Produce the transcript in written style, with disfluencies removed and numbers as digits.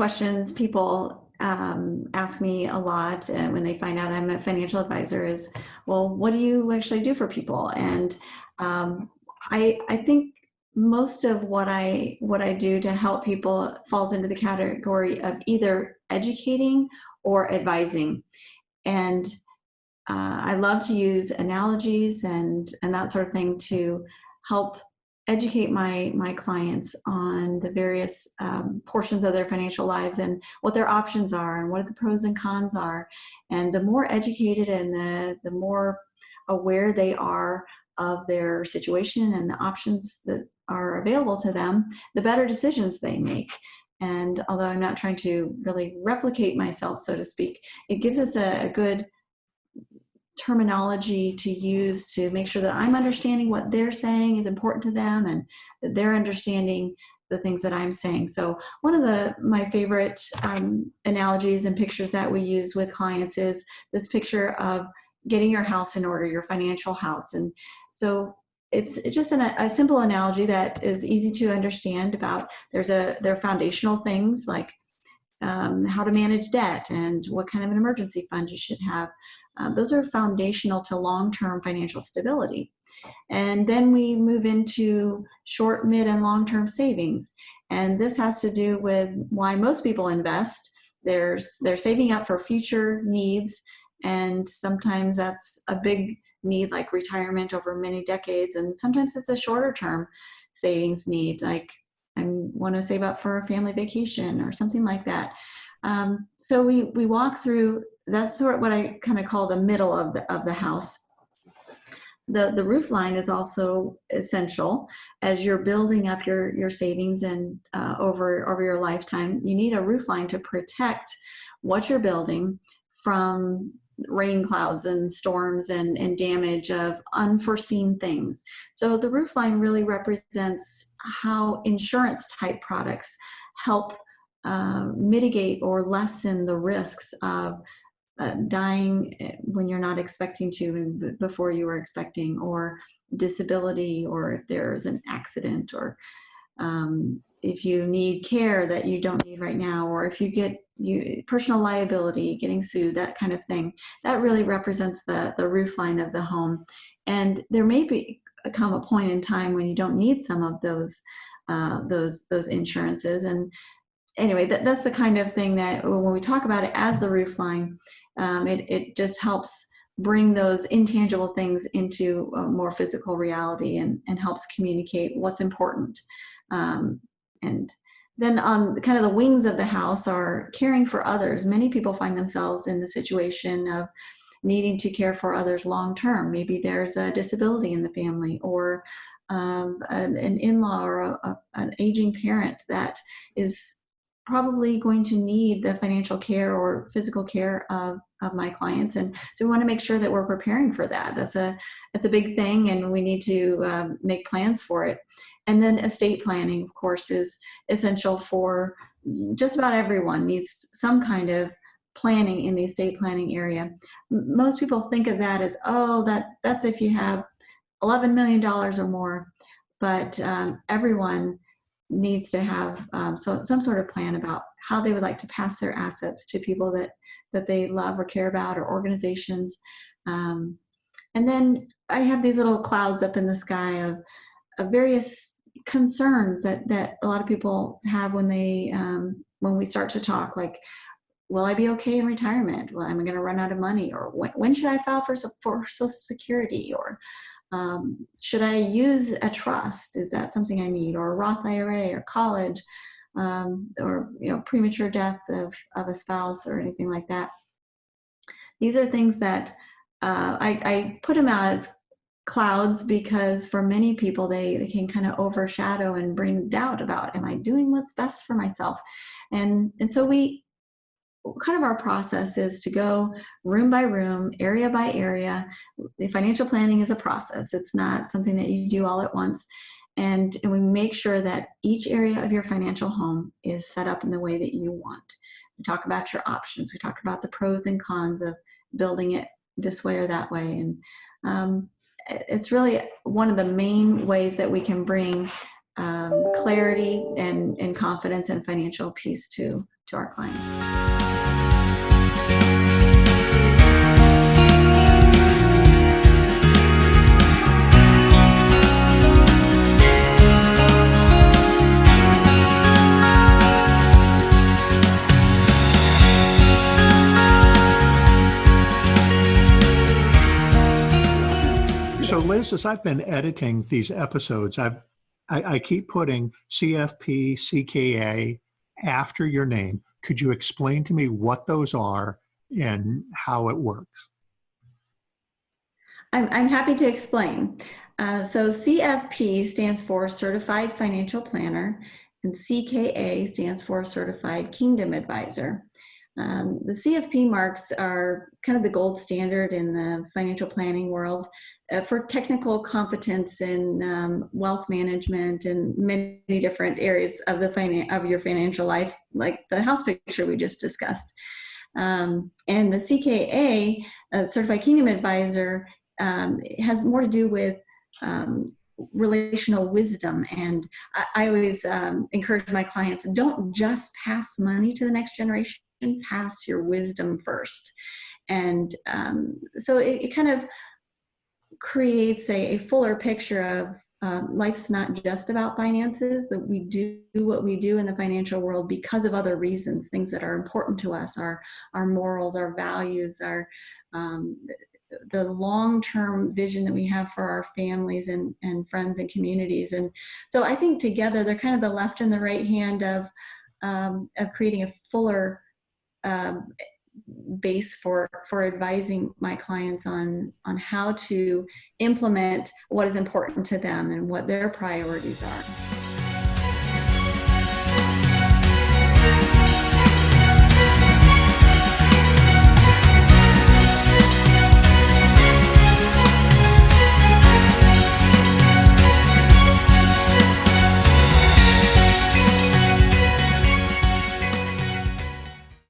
questions people ask me a lot when they find out I'm a financial advisor is, well, what do you actually do for people? And I think most of what I do to help people falls into the category of either educating or advising. And I love to use analogies and that sort of thing to help educate my clients on the various portions of their financial lives and what their options are and what the pros and cons are. And the more educated and the more aware they are of their situation and the options that are available to them, the better decisions they make. And although I'm not trying to really replicate myself, so to speak, it gives us a good terminology to use to make sure that I'm understanding what they're saying is important to them and that they're understanding the things that I'm saying. So one of my favorite analogies and pictures that we use with clients is this picture of getting your house in order, your financial house. And so it's just a simple analogy that is easy to understand about there are foundational things like how to manage debt and what kind of an emergency fund you should have. Those are foundational to long-term financial stability. And then we move into short, mid, and long-term savings. And this has to do with why most people invest. They're saving up for future needs, and sometimes that's a big need like retirement over many decades, and sometimes it's a shorter term savings need, like I want to save up for a family vacation or something like that. So we walk through, that's sort of what I kind of call the middle of the house. The roof line is also essential as you're building up your savings and over your lifetime. You need a roof line to protect what you're building from rain clouds and storms and damage of unforeseen things. So the roof line really represents how insurance type products help mitigate or lessen the risks of dying when you're not expecting to, before you were expecting, or disability, or if there's an accident, or if you need care that you don't need right now, or if you get personal liability, getting sued, that kind of thing. That really represents the roof line of the home. And there may come a point in time when you don't need some of those insurances. And anyway, that's the kind of thing that when we talk about it as the roof line, it just helps bring those intangible things into a more physical reality and helps communicate what's important. And then on kind of the wings of the house are caring for others. Many people find themselves in the situation of needing to care for others long term. Maybe there's a disability in the family, or an in-law, or an aging parent that is probably going to need the financial care or physical care of my clients. And so we want to make sure that we're preparing for that. That's a big thing, and we need to make plans for it. And then estate planning, of course, is essential for just about everyone. Needs some kind of planning in the estate planning area. Most people think of that as, oh, that's if you have $11 million or more, but everyone needs to have some sort of plan about how they would like to pass their assets to people that they love or care about, or organizations. And then I have these little clouds up in the sky of various concerns that a lot of people have when we start to talk, like, will I be okay in retirement? Well, am I going to run out of money? Or when should I file for Social Security? Or should I use a trust? Is that something I need? Or a Roth IRA, or college, or premature death of a spouse, or anything like that. These are things that I put them out as clouds because for many people they can kind of overshadow and bring doubt about, am I doing what's best for myself? And so kind of our process is to go room by room, area by area. The financial planning is a process. It's not something that you do all at once. And we make sure that each area of your financial home is set up in the way that you want. We talk about your options. We talk about the pros and cons of building it this way or that way. And it's really one of the main ways that we can bring clarity and confidence and financial peace to to our clients. So Liz, as I've been editing these episodes, I keep putting CFP, CKA after your name. Could you explain to me what those are and how it works? I'm happy to explain. So CFP stands for Certified Financial Planner, and CKA stands for Certified Kingdom Advisor. The CFP marks are kind of the gold standard in the financial planning world for technical competence in wealth management and many different areas of of your financial life, like the house picture we just discussed. And the CKA, Certified Kingdom Advisor, has more to do with relational wisdom. And I always encourage my clients, don't just pass money to the next generation, pass your wisdom first. And so it kind of creates a fuller picture of life's not just about finances, that we do what we do in the financial world because of other reasons, things that are important to us, our morals, our values, our the long-term vision that we have for our families and friends and communities. And so I think together they're kind of the left and the right hand of creating a fuller base for advising my clients on how to implement what is important to them and what their priorities are.